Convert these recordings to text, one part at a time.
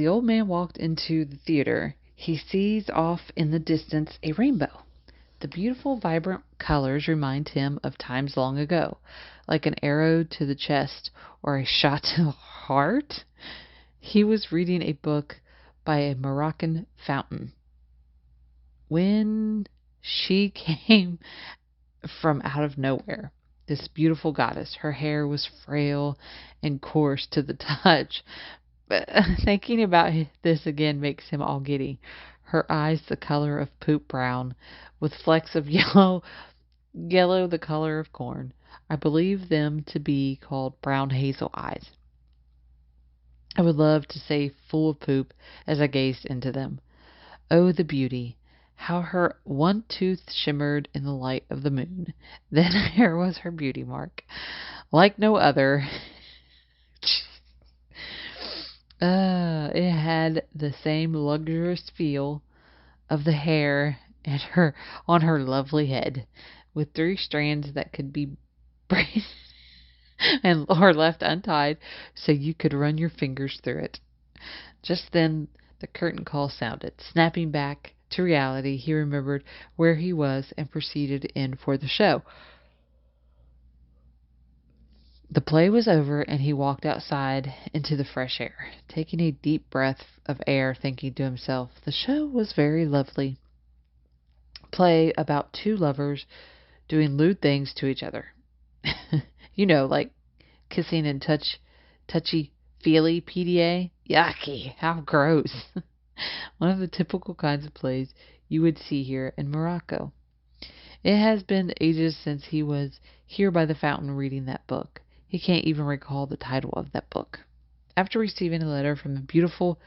the old man walked into the theater, he sees off in the distance a rainbow. The beautiful, vibrant colors remind him of times long ago, like an arrow to the chest or a shot to the heart. He was reading a book by a Moroccan fountain when she came from out of nowhere. This beautiful goddess. Her hair was frail and coarse to the touch. But thinking about this again makes him all giddy. Her eyes the color of poop brown, with flecks of yellow the color of corn. I believe them to be called brown hazel eyes. I would love to say full of poop as I gazed into them. Oh, the beauty! How her one tooth shimmered in the light of the moon. Then there was her beauty mark, like no other. It had the same luxurious feel of the hair and her on her lovely head, with 3 strands that could be braided and or left untied so you could run your fingers through it. Just then the curtain call sounded. Snapping back to reality, he remembered where he was and proceeded in for the show. The play was over, and he walked outside into the fresh air, taking a deep breath of air, thinking to himself, the show was very lovely. Play about 2 lovers doing lewd things to each other. Like kissing and touchy-feely PDA. Yucky, how gross. One of the typical kinds of plays you would see here in Morocco. It has been ages since he was here by the fountain reading that book. He can't even recall the title of that book. After receiving a letter from the beautiful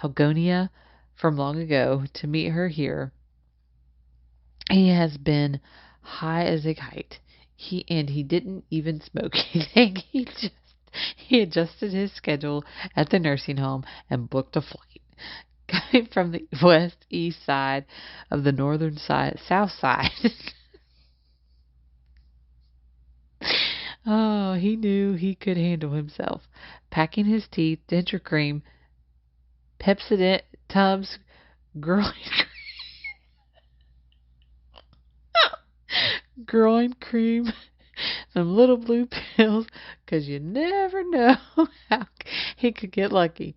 Helgonia from long ago to meet her here, he has been high as a kite. He didn't even smoke anything. He adjusted his schedule at the nursing home and booked a flight. Coming from the east side of the northern side, south side. Oh, he knew he could handle himself. Packing his teeth, denture cream, Pepsodent tubs, groin cream, some little blue pills, 'cause you never know how he could get lucky.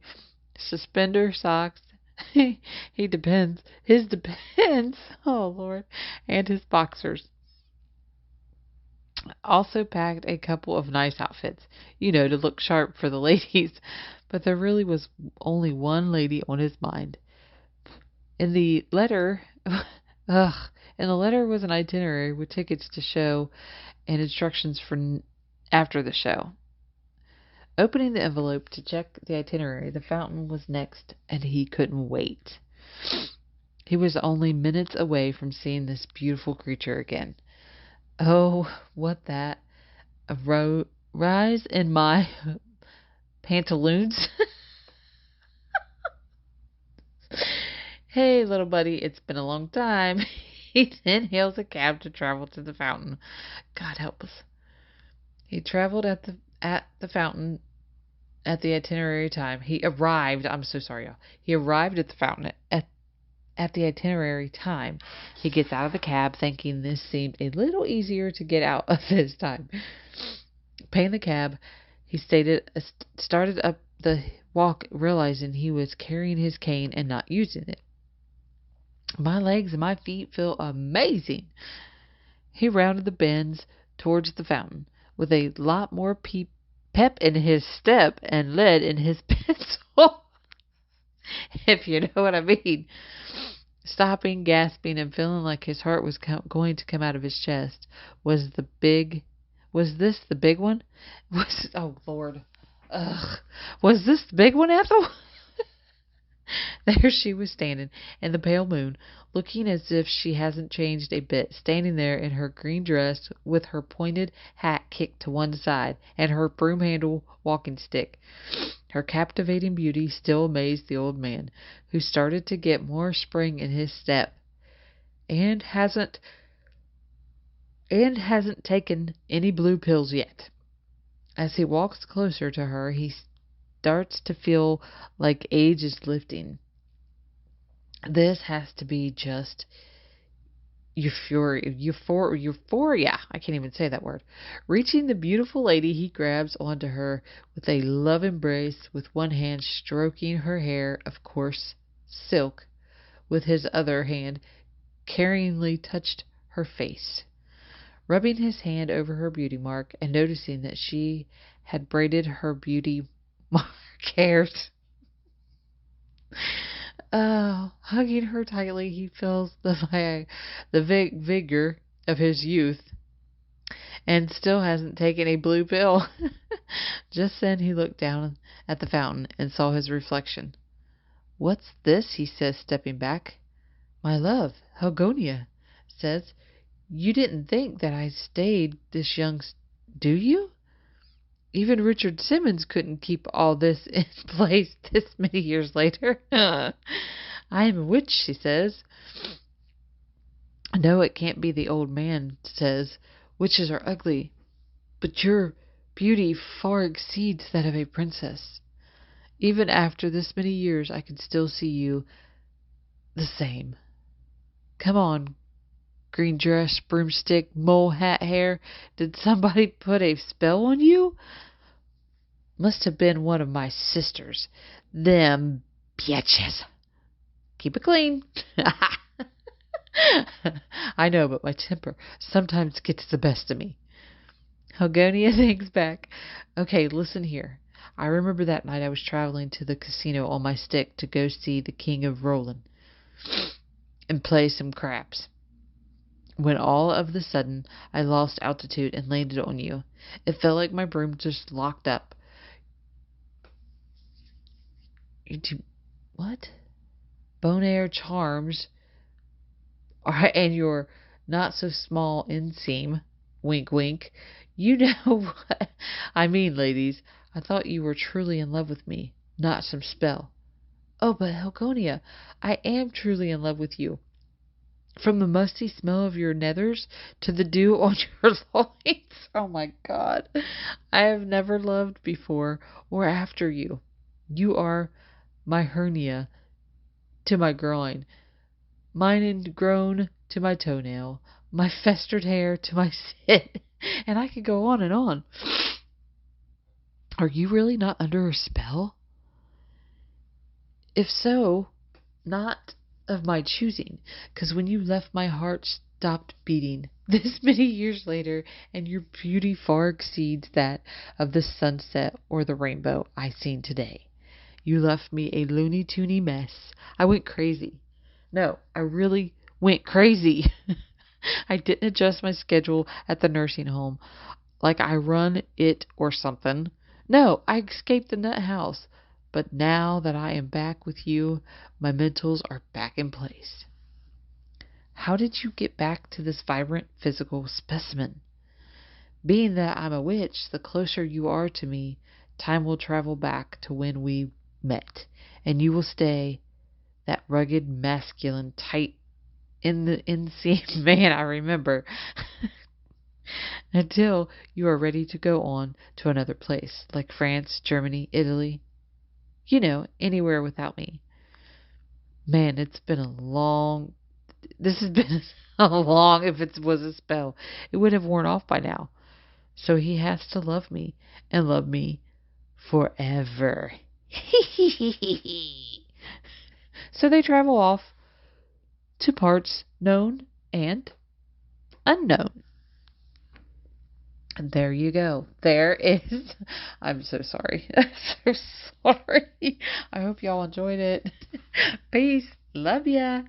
Suspender socks. His depends. Oh, Lord. And his boxers. Also packed a couple of nice outfits, to look sharp for the ladies. But there really was only one lady on his mind. In the letter, was an itinerary with tickets to show and instructions for after the show. Opening the envelope to check the itinerary, the fountain was next, and he couldn't wait. He was only minutes away from seeing this beautiful creature again. Oh, what that? A rise in my pantaloons. Hey, little buddy, it's been a long time. He then hails a cab to travel to the fountain. God help us. He traveled at the fountain at the itinerary time. He arrived. I'm so sorry, y'all. He arrived at the fountain at the itinerary time. He gets out of the cab, thinking this seemed a little easier to get out of this time. Paying the cab, he started up the walk, realizing he was carrying his cane and not using it. My legs and my feet feel amazing. He rounded the bends towards the fountain with a lot more pep in his step and lead in his pencil. If you know what I mean. Stopping, gasping, and feeling like his heart was going to come out of his chest. Was this the big one? Oh, Lord. Ugh. Was this the big one, Ethel? There she was standing in the pale moon, looking as if she hasn't changed a bit, standing there in her green dress with her pointed hat kicked to one side and her broom-handle walking stick. Her captivating beauty still amazed the old man, who started to get more spring in his step, and hasn't taken any blue pills yet. As he walks closer to her, he starts to feel like age is lifting. This has to be just euphoria. I can't even say that word. Reaching the beautiful lady, he grabs onto her with a love embrace, with one hand stroking her hair of coarse silk, with his other hand caressingly touched her face, rubbing his hand over her beauty mark and noticing that she had braided her beauty mark hairs. Oh, hugging her tightly, he feels the vigor of his youth and still hasn't taken a blue pill. Just then he looked down at the fountain and saw his reflection. "What's this?" he says, stepping back. "My love, Helgonia says, you didn't think that I stayed this young, do you? Even Richard Simmons couldn't keep all this in place this many years later." "I am a witch," she says. "No, it can't be," the old man says. "Witches are ugly, but your beauty far exceeds that of a princess. Even after this many years, I can still see you the same. Come on, green dress, broomstick, mole hat hair. Did somebody put a spell on you? Must have been one of my sisters. Them bitches. Keep it clean." "I know, but my temper sometimes gets the best of me." Helgonia thinks back. "Okay, listen here. I remember that night I was traveling to the casino on my stick to go see the King of Roland and play some craps, when all of a sudden I lost altitude and landed on you. It felt like my broom just locked up. What? Bonaire charms and your not so small inseam. Wink, wink. You know what I mean, ladies. I thought you were truly in love with me, not some spell." "Oh, but Helgonia, I am truly in love with you. From the musty smell of your nethers to the dew on your loins. Oh my God. I have never loved before or after you. You are my hernia to my groin, mine ingrown to my toenail, my festered hair to my sit." And I could go on and on. Are you really not under a spell? If so, not of my choosing, because when you left, my heart stopped beating this many years later, and your beauty far exceeds that of the sunset or the rainbow I seen today. You left me a loony-toony mess. I went crazy. No, I really went crazy. I didn't adjust my schedule at the nursing home like I run it or something. No, I escaped the nut house. But now that I am back with you, my mentals are back in place. How did you get back to this vibrant physical specimen? Being that I'm a witch, the closer you are to me, time will travel back to when we met, and you will stay that rugged, masculine, tight in the inseam man I remember until you are ready to go on to another place, like France, Germany, Italy. You know, anywhere without me. Man, it's been this has been a long, if it was a spell, it would have worn off by now. So he has to love me and love me forever. So they travel off to parts known and unknown. And there you go. There is. I'm so sorry. I'm so sorry. I hope y'all enjoyed it. Peace. Love ya.